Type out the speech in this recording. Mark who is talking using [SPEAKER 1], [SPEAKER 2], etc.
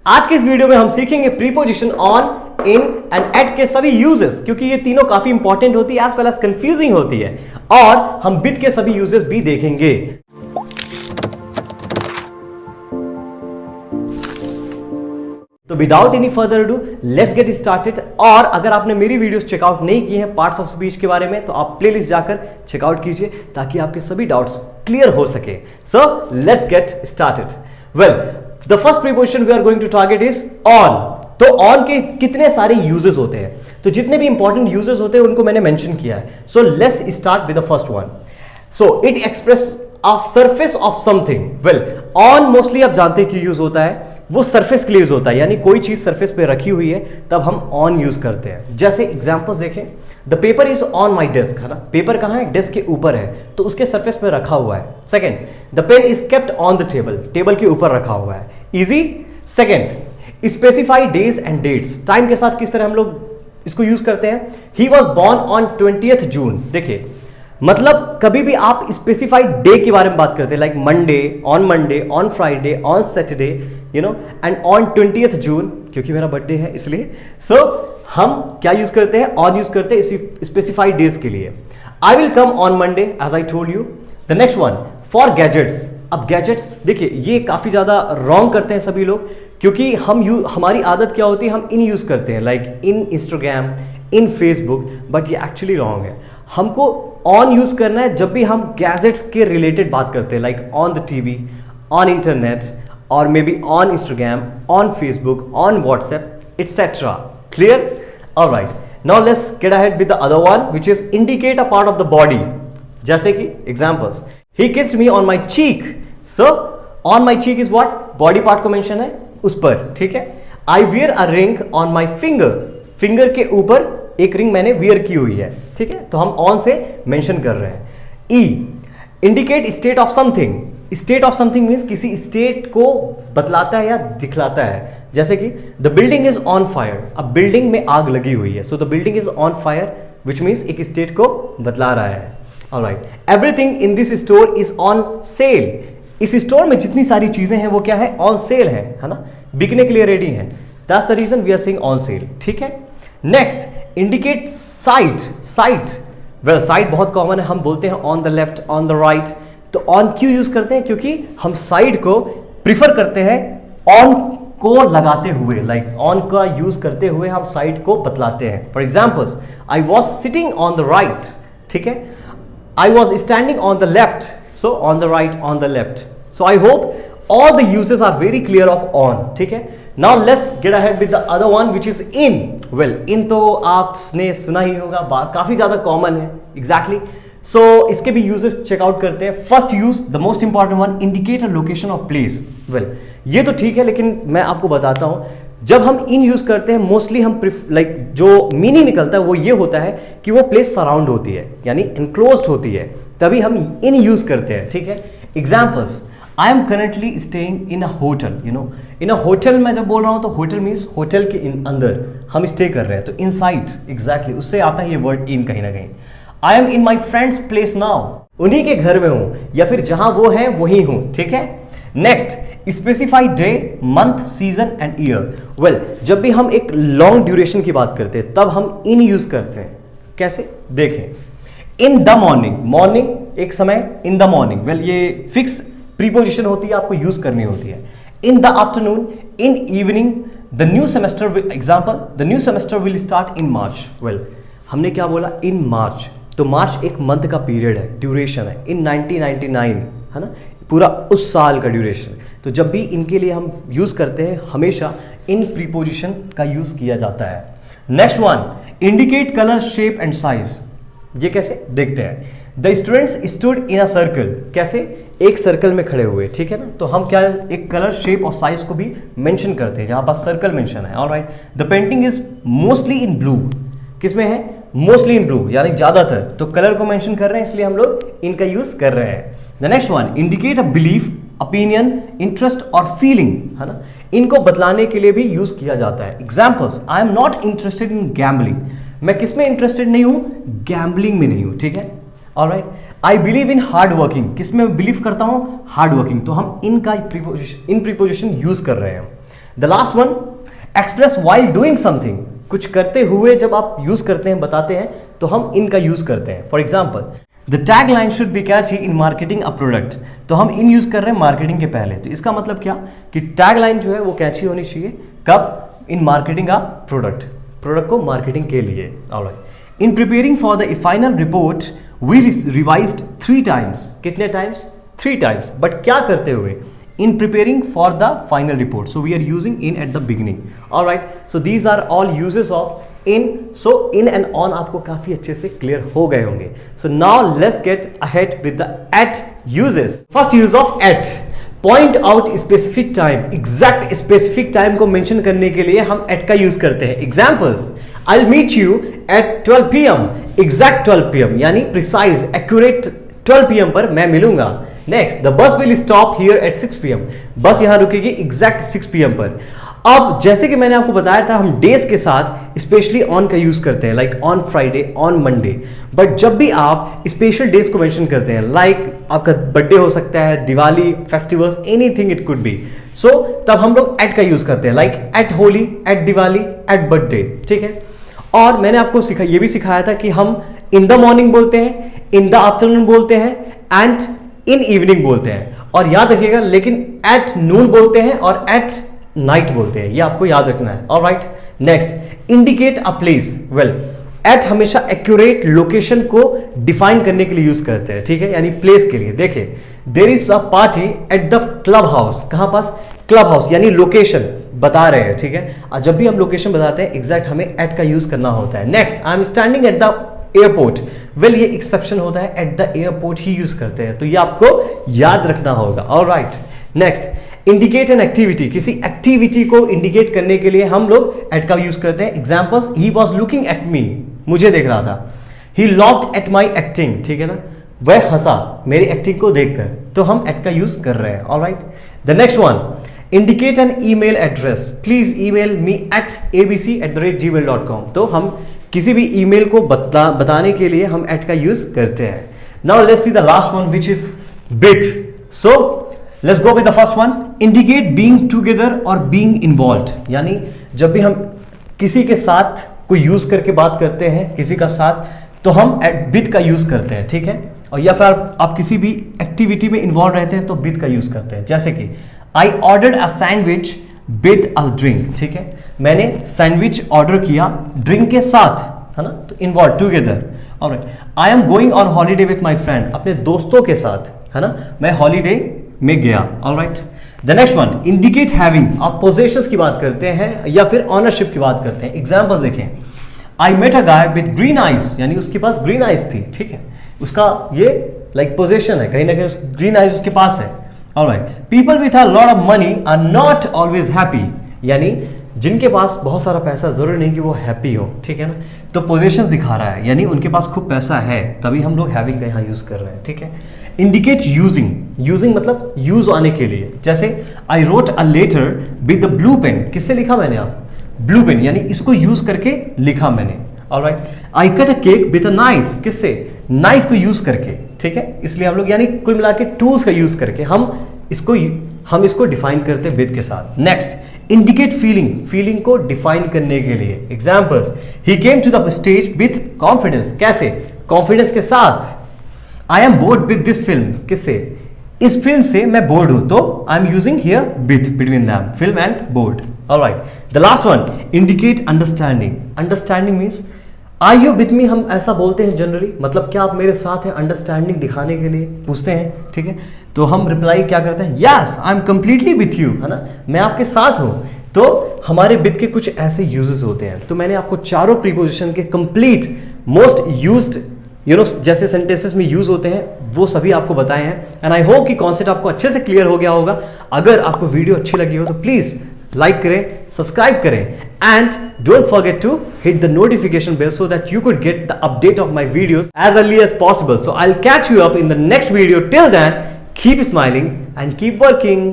[SPEAKER 1] आज के इस वीडियो में हम सीखेंगे preposition on, in and at के सभी यूजेस, क्योंकि ये तीनों काफी इंपॉर्टेंट होती है एज वेल एज कंफ्यूजिंग होती है, और हम विद के सभी यूजेस भी देखेंगे। तो without any further do let's get started. और अगर आपने मेरी वीडियोस चेकआउट नहीं की हैं पार्ट्स ऑफ स्पीच के बारे में, तो आप प्लेलिस्ट जाकर चेकआउट कीजिए ताकि आपके सभी डाउट्स क्लियर हो सके। So let's get started. Well, the first preposition we are going to target is on. तो ऑन के कितने सारे यूजेस होते हैं, तो जितने भी इंपॉर्टेंट यूजेस होते हैं उनको मैंने मेंशन किया है। So let's start with the first one. So it express of surface of something. Well, on mostly आप जानते हैं कि यूज होता है, वो सरफेस के लिए यूज होता है, यानी कोई चीज सरफेस पे रखी हुई है तब हम ऑन यूज करते हैं। जैसे एग्जांपल्स देखें, the paper is on my desk, है ना, पेपर कहां है, डेस्क के ऊपर है, तो उसके सरफेस पे रखा हुआ है। Second, the pen is kept on the table, table के ऊपर रखा हुआ है, easy. Second, specify days and dates, time के साथ किस तरह हम लोग इसको यूज करते हैं। He was born on 20th जून, देखिए मतलब कभी भी आप स्पेसिफाइड डे के बारे में बात करते हैं, like Monday, on Friday, on Saturday, you know, and on 20th जून, क्योंकि मेरा बर्थडे है इसलिए। सो हम क्या यूज करते हैं, ऑन यूज करते हैं स्पेसिफाइड डेज के लिए। I will come on Monday as I told you. The next one, for gadgets. अब गैजेट्स देखिए ये काफी ज्यादा रॉन्ग करते हैं सभी लोग, क्योंकि हमारी आदत क्या होती है, हम इन यूज करते हैं, like in Instagram, in Facebook, but ये एक्चुअली रॉन्ग है। हमको ऑन यूज करना है जब भी हम गैजेट्स के रिलेटेड बात करते हैं, like on the TV, on internet, और maybe on Instagram, on Facebook, on WhatsApp, etcetera. Clear? Alright, now let's get ahead with the other one which is indicate a part of the body. जैसे कि examples, he kissed me on my cheek. So on my cheek is what, body part को mention है उस पर, ठीक है। I wear a ring on my finger, finger के ऊपर एक रिंग मैंने वियर की हुई है, ठीक है, तो हम ऑन से मेंशन कर रहे हैं। E, indicate state of something. State of something means किसी स्टेट को बतलाता है या दिखलाता है। जैसे कि the building is on fire, अब बिल्डिंग में आग लगी हुई है, so the building is on fire which means एक स्टेट को बतला रहा है। Alright, everything in this store is on sale. इस स्टोर में जितनी सारी चीजें हैं वो क्या है, ऑन सेल है ना, बिकने के लिए रेडी है। That's the reason we are saying on sale, ठीक है। Next, indicate side. Side, well side बहुत कॉमन है, हम बोलते हैं on the left, on the right. तो ऑन क्यों यूज करते हैं, क्योंकि हम साइड को प्रिफर करते हैं ऑन को लगाते हुए, लाइक ऑन का यूज करते हुए हम साइड को बतलाते हैं। For examples, I was sitting on the right, ठीक है, I was standing on the left, so on the right, on the left. So I hope all the uses are very clear of on, ठीक है। Now let's get ahead with the other one which is in. Well, in तो आपने सुना ही होगा, काफी ज्यादा common है, exactly. So इसके भी यूजेस चेकआउट करते हैं। First use, the most important one, indicate a location of place. Well, ये तो ठीक है, लेकिन मैं आपको बताता हूं, जब हम इन यूज करते हैं मोस्टली हम लाइक जो मीनिंग निकलता है वो ये होता है कि वो प्लेस सराउंड होती है, यानी इनक्लोज्ड होती है, तभी हम इन यूज करते हैं, ठीक है। Examples, I am currently staying in a hotel, you know, in a hotel मैं जब बोल रहा हूं तो होटल मीन्स होटल के अंदर हम स्टे कर रहे हैं, तो इनसाइड, एग्जैक्टली उससे आता है ये वर्ड इन कहीं ना कहीं। I am in my friends place now, उन्हीं के घर में हूं, या फिर जहां वो है वहीं हूं, ठीक है। Next, specify day, month, season and year. Well, जब भी हम एक लॉन्ग ड्यूरेशन की बात करते हैं तब हम इन यूज करते हैं। कैसे, देखें, इन द मॉर्निंग, मॉर्निंग एक समय, इन द मॉर्निंग, वेल ये फिक्स प्रीपोजिशन होती है, आपको यूज करनी होती है। In the afternoon, in evening, the new semester, example, the new semester will start in March. Well, हमने क्या बोला, इन मार्च, तो मार्च एक मंथ का पीरियड है, ड्यूरेशन है। इन 1999, है ना, पूरा उस साल का ड्यूरेशन। तो जब भी इनके लिए हम यूज करते हैं हमेशा इन प्रीपोजिशन का यूज किया जाता है। Next one, indicate colour, shape and size. ये कैसे, देखते हैं। The students stood in a circle, कैसे, एक सर्कल में खड़े हुए, ठीक है ना, तो हम क्या एक कलर, शेप और साइज को भी मेंशन करते हैं जहां पर सर्कल मेंशन है। Alright, the painting is mostly in blue, किसमें है, मोस्टली इन ब्लू, यानी ज्यादातर, तो कलर को मेंशन कर रहे हैं इसलिए हम लोग इनका यूज कर रहे हैं। The next one, indicate a belief, opinion, interest और फीलिंग, है ना, इनको बतलाने के लिए भी यूज किया जाता है। Examples, I am not interested in gambling, मैं किसमें इंटरेस्टेड नहीं हूं, गैम्बलिंग में नहीं हूं, ठीक है। Alright, I believe in hard working, किसमें बिलीव करता हूं, हार्ड वर्किंग, तो हम इन प्रीपोजिशन यूज कर रहे हैं। The last one, express while doing something, कुछ करते हुए जब आप यूज करते हैं, बताते हैं, तो हम इन का यूज करते हैं. For example, the tag line should be catchy in marketing a product, तो हम इन यूज कर रहे हैं मार्केटिंग के पहले. तो इसका मतलब क्या कि टैग लाइन जो है वो कैची होनी चाहिए कब, in marketing a product, product को मार्केटिंग के लिए. Alright. In preparing for the final report we revised 3 times, कितने टाइम्स? 3 times. बट क्या करते हुए? In preparing for the final report, so we are using in at the beginning. All right, so these are all uses of in. So in and on आपको काफी अच्छे से clear हो गए होंगे. So now let's get ahead with the at uses. First use of at, point out specific time, exact specific time को mention करने के लिए हम at का use करते हैं. Examples, I'll meet you at 12 PM, exact 12 PM यानी precise, accurate 12 PM पर मैं मिलूंगा. Next, the bus will stop here eight 6 PM, बस यहां रुकेगी एग्जैक्ट 6 PM पर. अब जैसे कि मैंने आपको बताया था, हम डेज के साथ स्पेशली ऑन का यूज करते हैं, like on Friday, on Monday. But जब भी आप स्पेशल डेज को मेंशन करते हैं, लाइक आपका बर्थडे हो सकता है, Diwali, festivals, anything it could be, so तब हम लोग एट का यूज करते हैं, like at Holi, at Diwali, at birthday. ठीक है. और मैंने आपको ये भी सिखाया था कि हम इन द मॉर्निंग बोलते हैं, इन द आफ्टरनून बोलते हैं, एंड इन इवनिंग बोलते हैं. और याद रखिएगा, लेकिन एट नून बोलते हैं और एट नाइट बोलते हैं, ये आपको याद रखना है. Alright. Next, indicate a place. Well, at हमेशा एक्यूरेट लोकेशन को डिफाइन करने के लिए यूज करते हैं. ठीक है, यानी प्लेस के लिए. देखिए, there is a party at the club house, कहां पास? क्लब हाउस, यानी लोकेशन बता रहे हैं. ठीक है. और जब भी हम लोकेशन बताते हैं, एग्जैक्ट हमें एट का यूज करना होता है. Next, I am standing at the airport. Well, ये एक्सेप्शन होता है, at the airport he use करते हैं, तो ये आपको याद रखना होगा. Alright. Next, indicate an activity, किसी एक्टिविटी को इंडिकेट करने के लिए हम लोग एट का यूज करते हैं. Examples, he was looking at me, मुझे देख रहा था. He loved at my acting, ठीक है ना, वह हंसा मेरी एक्टिंग को देखकर, तो हम एट का यूज कर रहे हैं. Alright. The next one, indicate N email address, please email me at abc@gmail.com, तो हम किसी भी ईमेल को बताने के लिए हम एट का यूज करते हैं. Now let's see the last one which is with. So let's go with the first one, indicate being together और बीइंग इन्वॉल्व्ड, यानी जब भी हम किसी के साथ कोई यूज करके बात करते हैं, किसी का साथ, तो हम विथ का यूज करते हैं. ठीक है. और या फिर आप किसी भी एक्टिविटी में इन्वॉल्व रहते हैं तो विथ का यूज करते हैं. जैसे कि I ordered a sandwich with a drink. ठीक है, मैंने सैंडविच ऑर्डर किया ड्रिंक के साथ, है ना, तो involve, together. Alright. I am going on holiday with my friend, अपने दोस्तों के साथ, है ना, मैं हॉलीडे में गया. Alright. The next one, indicate having, आप पोजेशंस की बात करते हैं या फिर ऑनरशिप की बात करते हैं. एग्जाम्पल देखें, I met a guy with green eyes, यानी उसके पास ग्रीन आइज थी. ठीक है, उसका ये लाइक पोजेशन है, कहीं ना कहीं ग्रीन आइज उसके पास है. Alright. People with a lot of money are not always happy, यानी जिनके पास बहुत सारा पैसा, जरूरी नहीं कि वो हैप्पी हो. ठीक है ना, तो पोजेशंस दिखा रहा है, यानी उनके पास खूब पैसा है, तभी हम लोग हैविंग का यहाँ यूज कर रहे हैं. ठीक है. इंडिकेट यूजिंग, यूजिंग मतलब यूज आने के लिए. जैसे I wrote a letter with the blue pen, किससे लिखा मैंने? आप ब्लू पेन, यानी इसको यूज करके लिखा मैंने. Alright. I cut a cake with a knife, किससे? नाइफ को यूज करके. ठीक है, इसलिए हम लोग यानी कुल मिला के टूल्स का यूज करके हम इसको डिफाइन करते हैं विद के साथ. नेक्स्ट, इंडिकेट फीलिंग, फीलिंग को डिफाइन करने के लिए. Examples, he came to the stage with confidence, कैसे? कॉन्फिडेंस के साथ. I am bored with this film, किससे? इस फिल्म से मैं बोर्ड हूं, तो I am using here with between them, film and bored. Alright. The last one, indicate understanding. Understanding means are you with me, हम ऐसा बोलते हैं जनरली, मतलब क्या आप मेरे साथ हैं, अंडरस्टैंडिंग दिखाने के लिए पूछते हैं. ठीक है, तो हम रिप्लाई क्या करते हैं? Yes, I am completely with you, है ना, मैं आपके साथ हूं. तो हमारे विथ के कुछ ऐसे यूजेस होते हैं. तो मैंने आपको चारों प्रीपोजिशन के कंप्लीट मोस्ट यूज्ड जैसे सेंटेंसेस में यूज होते हैं वो सभी आपको बताए हैं. एंड आई होप कि कॉन्सेप्ट आपको अच्छे से क्लियर हो गया होगा. अगर आपको वीडियो अच्छी लगी हो तो प्लीज लाइक करें, सब्सक्राइब करें, and don't forget to hit the notification bell so that you could get the update of my videos as early as possible. So I'll catch you up in the next video. Till then, keep smiling and keep working.